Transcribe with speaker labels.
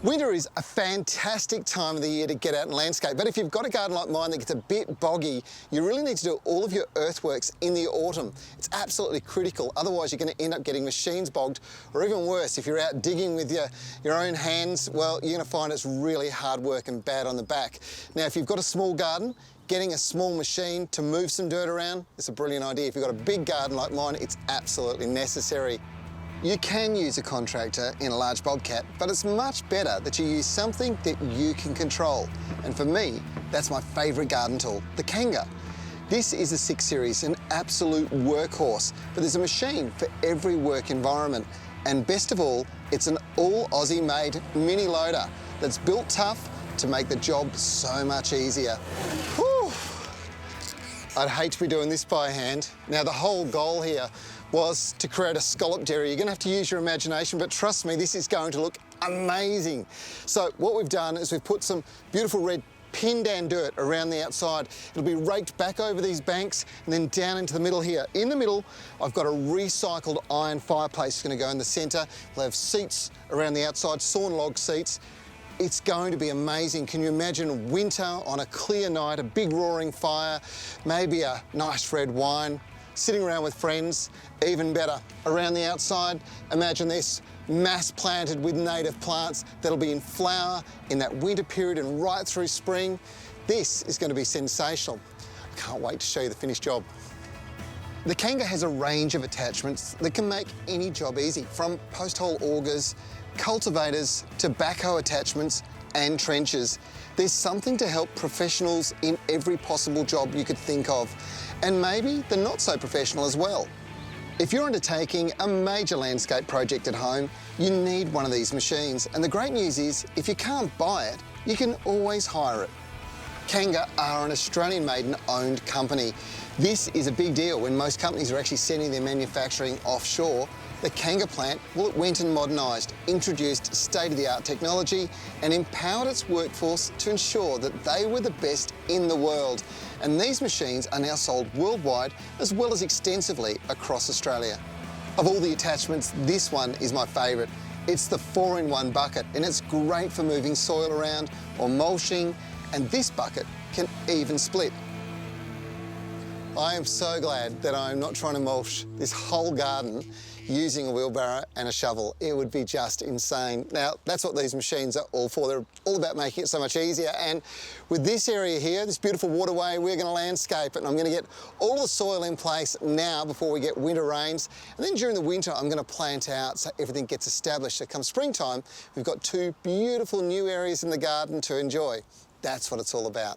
Speaker 1: Winter is a fantastic time of the year to get out and landscape, but if you've got a garden like mine that gets a bit boggy, you really need to do all of your earthworks in the autumn. It's absolutely critical, otherwise you're going to end up getting machines bogged, or even worse, if you're out digging with your own hands, well, you're going to find it's really hard work and bad on the back. Now, if you've got a small garden, getting a small machine to move some dirt around is a brilliant idea. If you've got a big garden like mine, it's absolutely necessary. You can use a contractor in a large bobcat, but it's much better that you use something that you can control. And for me, that's my favourite garden tool, the Kanga. This is a 6 Series, an absolute workhorse, but there's a machine for every work environment. And best of all, it's an all Aussie made mini loader that's built tough to make the job so much easier. Whew. I'd hate to be doing this by hand. Now, the whole goal here was to create a scalloped area. You're gonna have to use your imagination, but trust me, this is going to look amazing. So what we've done is we've put some beautiful red pindan dirt around the outside. It'll be raked back over these banks and then down into the middle here. In the middle, I've got a recycled iron fireplace. It's gonna go in the center. We'll have seats around the outside, sawn log seats. It's going to be amazing. Can you imagine winter on a clear night, a big roaring fire, maybe a nice red wine, sitting around with friends, even better. Around the outside, imagine this, mass planted with native plants that'll be in flower in that winter period and right through spring. This is going to be sensational. I can't wait to show you the finished job. The Kanga has a range of attachments that can make any job easy, from post-hole augers, cultivators, to backhoe attachments and trenches. There's something to help professionals in every possible job you could think of, and maybe the not so professional as well. If you're undertaking a major landscape project at home, you need one of these machines, and the great news is, if you can't buy it, you can always hire it. Kanga are an Australian-made and owned company. This is a big deal when most companies are actually sending their manufacturing offshore. The Kanga plant, well, it went and modernised, introduced state-of-the-art technology and empowered its workforce to ensure that they were the best in the world. And these machines are now sold worldwide as well as extensively across Australia. Of all the attachments, this one is my favourite. It's the 4-in-1 bucket, and it's great for moving soil around or mulching, and this bucket can even split. I am so glad that I'm not trying to mulch this whole garden using a wheelbarrow and a shovel. It would be just insane. Now, that's what these machines are all for. They're all about making it so much easier. And with this area here, this beautiful waterway, we're going to landscape it, and I'm going to get all the soil in place now before we get winter rains. And then during the winter, I'm going to plant out so everything gets established. So come springtime, we've got 2 beautiful new areas in the garden to enjoy. That's what it's all about.